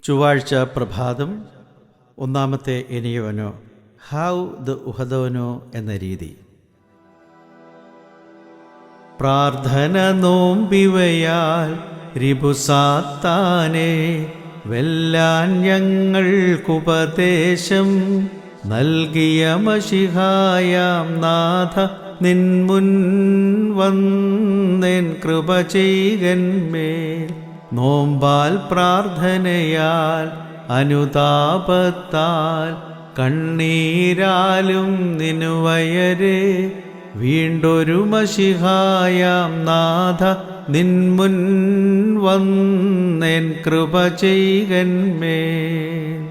ചൊവ്വാഴ്ച പ്രഭാതം. ഒന്നാമത്തെ എനിയോനോ ഹൗ ദ ഉഹദോനോ എന്ന രീതി. പ്രാർത്ഥന നോമ്പിവയാൽ രിപുസാത്താനെ വെല്ലാൻ ഞങ്ങൾക്കുപദേശം നൽകിയ മശിഹായാം നാഥ, നിൻമുൻ വന്നെൻ കൃപ ചെയ്കന്മേൽ. നോമ്പാൽ പ്രാർത്ഥനയാൽ അനുതാപത്താൽ കണ്ണീരാലും നിനുവയരെ വീണ്ടൊരു മശിഹായാം നാഥ, നിൻമുൻ വന്നെൻ കൃപ ചെയ്കന്മേൽ.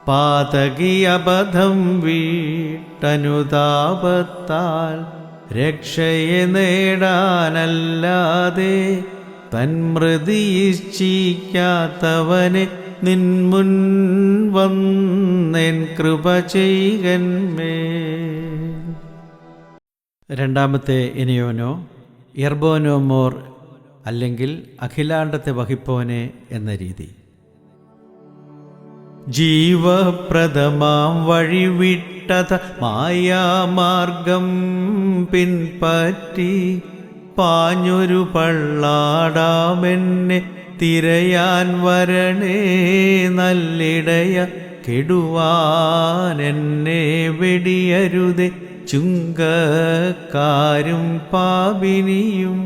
പാതകി അബദ്ധം വീട്ടനുതാപത്താൽ രക്ഷയെ നേടാനല്ലാതെ തന്മൃതിയിച്ഛിക്കാത്തവനെ നിൻമുൻ വന്നെൻ കൃപ ചെയ്കന്മേൽ. രണ്ടാമത്തെ എനിയോനോ എർബോനോമോർ അല്ലെങ്കിൽ അഖിലാണ്ടത്തെ വഹിപ്പോനെ എന്ന രീതി. ജീവപ്രദമാം വഴിവിട്ടത മായാമാർഗം പിൻപറ്റി പാഞ്ഞൊരു പള്ളാടാമെന്നെ തിരയാൻ വരണേ നല്ലിടയ. കെടുവാനെന്നെ വെടിയരുതേ ചുങ്കക്കാരും പാപിനിയും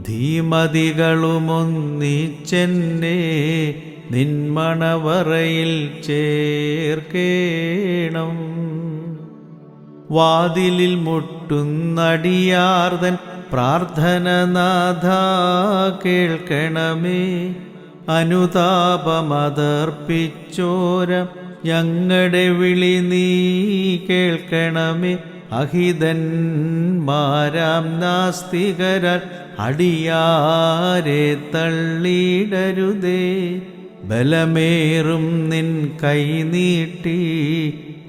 ധീമതികളുമൊന്നിച്ചെന്നെ നിന്മണവറയിൽ ചേർക്കേണം. വാതിലിൽ മുട്ടുന്നടിയാർതൻ പ്രാർത്ഥന നാഥ കേൾക്കണമേ. അനുതാപമതർപ്പിച്ചോര ഞങ്ങളുടെ വിളി നീ കേൾക്കണമേ. അഹിതന്മാരാം നാസ്തികരാൽ അടിയാരെ തള്ളിയിടരുതേ. ബലമേറും നിൻ കൈ നീട്ടി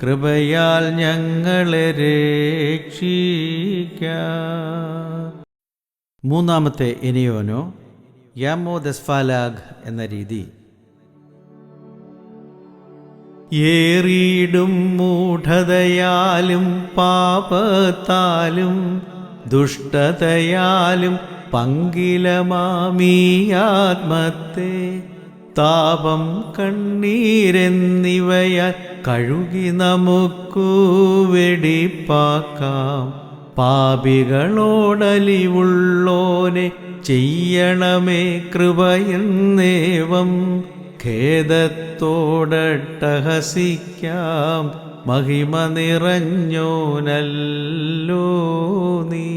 കൃപയാൽ ഞങ്ങളെ രക്ഷിക്കാം. മൂന്നാമത്തെ എനിയോനോ യാമോ ദസ്ഫാലാഗ് എന്ന രീതി. ഏറിയിടും മൂഢതയാലും പാപത്താലും ദുഷ്ടതയാലും പങ്കിലമാമീ ആത്മത്തെ താപം കണ്ണീരെന്നിവയാൽ കഴുകി നമുക്കു വെടിപ്പാക്കാം. പാപികളോടലിവുള്ളോനെ ചെയ്യണമേ കൃപയെന്നേവം. ഖേദത്തോടട്ടഹസിക്കാം മഹിമ നിറഞ്ഞോനല്ലോ നീ.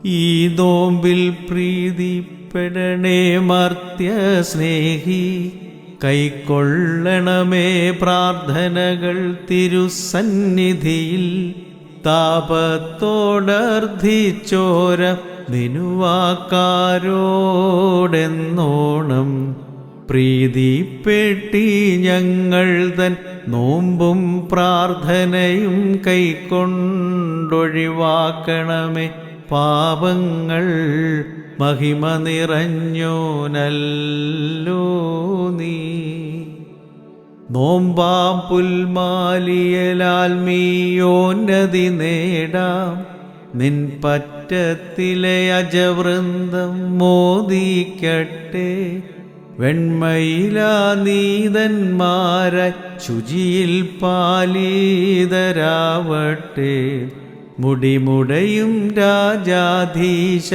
ഈ നോമ്പിൽ പ്രീതിപ്പെടണേ മർത്യ സ്നേഹി. കൈക്കൊള്ളണമേ പ്രാർത്ഥനകൾ തിരുസന്നിധിയിൽ. താപത്തോടർദ്ധിച്ചോര നിനുവാക്കാരോടെന്നോണം പ്രീതിപ്പെട്ടി ഞങ്ങൾ തൻ നോമ്പും പ്രാർത്ഥനയും കൈക്കൊണ്ടൊഴിവാക്കണമേ പാപങ്ങൾ. മഹിമ നിറഞ്ഞോനല്ലോ നീ. നോമ്പാം പുൽമാലിയലാൽമീയോന്നതി നേടാം. നിൻ പറ്റത്തിലെ അജവൃന്ദം മോദിക്കട്ടെ. വെണ്മയിലാ നീതന്മാരായി ശുചിയിൽ പാലീതരാവട്ടെ. മുടിമുടയും രാജാധീശ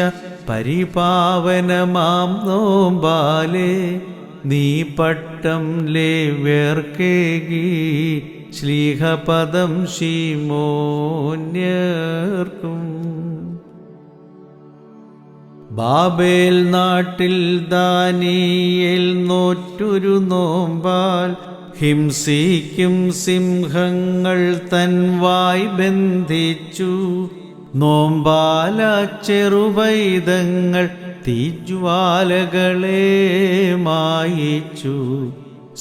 പരിപാവനമാം നോമ്പാലേ. നീ പട്ടം ലേവ്യർക്കേകി ശ്ലീഹപദം ശീമോന്യർക്കും. ബാബേൽ നാട്ടിൽ ദാനീയേൽ നോറ്റൊരു നോമ്പാൽ ഹിംസിക്കും സിംഹങ്ങൾ തൻ വായ് ബന്ധിച്ചു. നോമ്പാല ചെറുപൈതങ്ങൾ തീജ്വാലകളെ മായിച്ചു.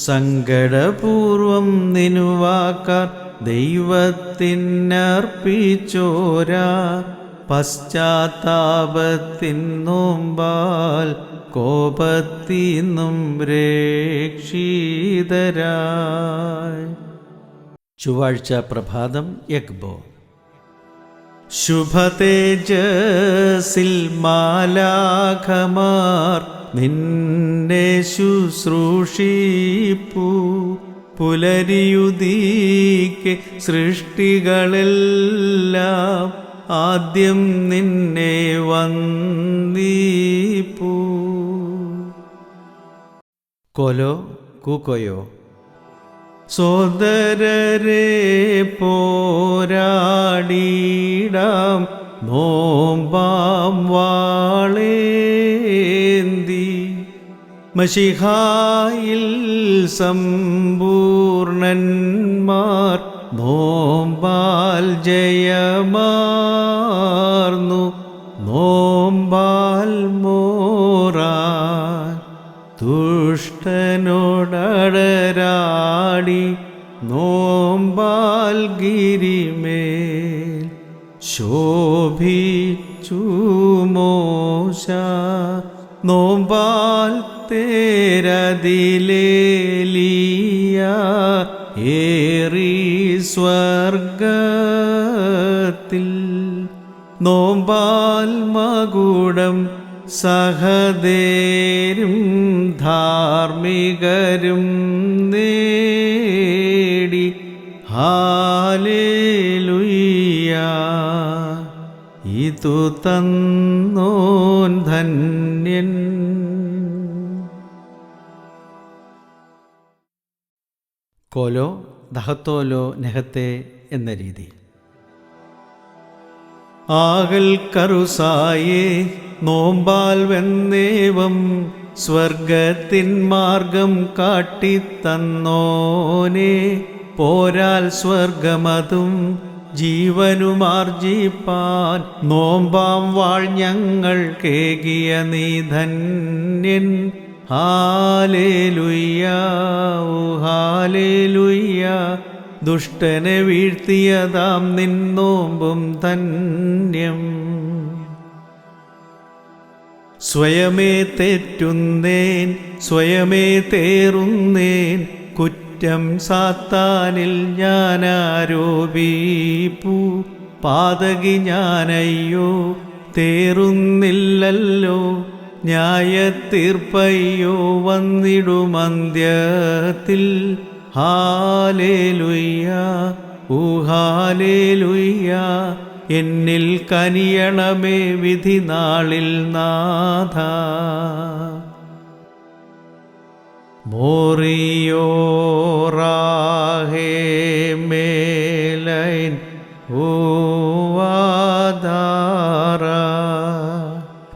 സങ്കടപൂർവം നിനുവാക്കാർ ദൈവത്തിനർപ്പിച്ചോരാ. പശ്ചാത്താപത്തിൻ നോമ്പാൽ കോപത്തിന്നും രക്ഷിതരായി. ചൊവ്വാഴ്ച പ്രഭാതം യഗ്ബോ. ശുഭതേജസ്സിൽ മാലാഖമാർ നിന്നെ ശുശ്രൂഷിപ്പൂ. പുലരിയുദീക്കെ സൃഷ്ടികളെല്ലാം ആദ്യം നിന്നെ വന്ദിപ്പൂ. കൊലോ കൂക്കോയോ. സോദരരെ പോരാടിടാം നോമ്പാം വാളേന്തി. മശിഹായിൽ സമ്പൂർണന്മാർ നോമ്പാൽ ജയമാർന്നു. നോമ്പാൽ മോറാൻ ദുഷ്ടനോടടരാടി. നോമ്പാൽ ഗിരിമേൽ ശോഭിച്ചു മോശ. നോമ്പാൽ തേരതിലേലിയ ഏറി സ്വർഗത്തിൽ. നോമ്പാൽ മകുടം സഹദേരും ധാർമ്മികരും നേടി. ഹാലേലുയ്യ. ഇതു തന്നോൻ ധന്യൻ. കോലോ ദഹത്തോലോ നെഹത്തെ എന്ന രീതി. ആകൽ കറുസായേ നോമ്പാൽ വെന്നേവം സ്വർഗത്തിൻ മാർഗം കാട്ടിത്തന്നോനെ. പോരാൽ സ്വർഗമതും ജീവനുമാർജിപ്പാൻ നോമ്പാം വാൾ ഞങ്ങൾ കേകിയ നീ ധന്യൻ. Hallelujah hallelujah. ദുഷ്ടനെ വീഴ്ത്തിയതാം നിന്നോമ്പും ധന്യം. സ്വയമേ തെറ്റുന്നേൻ സ്വയമേ തേറുന്നേൻ. കുറ്റം സാത്താനിൽ ഞാൻ ആരോപിപ്പൂ. പാതകി ഞാനയ്യോ തേറുന്നില്ലല്ലോ. ന്യായത്തീർപ്പയ്യോ വന്നിടുമന്ത്യത്തിൽ. Hallelujah hallelujah. എന്നിൽ കനിയണമേ വിധി നാളിൽ നാഥ. മോറിയോറാഹേ മേലൈൻ ഓവാദാര.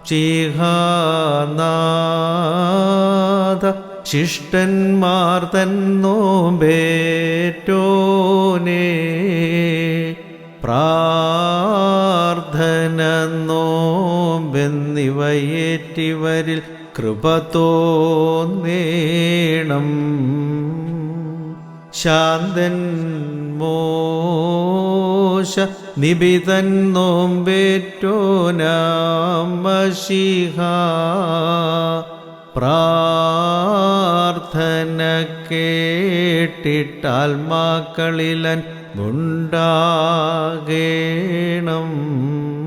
ചിഹാനാഥ ശിഷ്ടന്മാർ തന്നോമ്പേറ്റോനേ. പ്രാർത്ഥന നോമ്പെന്നിവയേറ്റിവരിൽ കൃപ തോന്നേണം. ശാന്തൻ മോശ നിബിതൻ നോമ്പേറ്റോനാം മശിഹ. പ്രാർത്ഥന കേട്ടിട്ടാത്മാക്കളിലൻ ഉണ്ടാകേണം.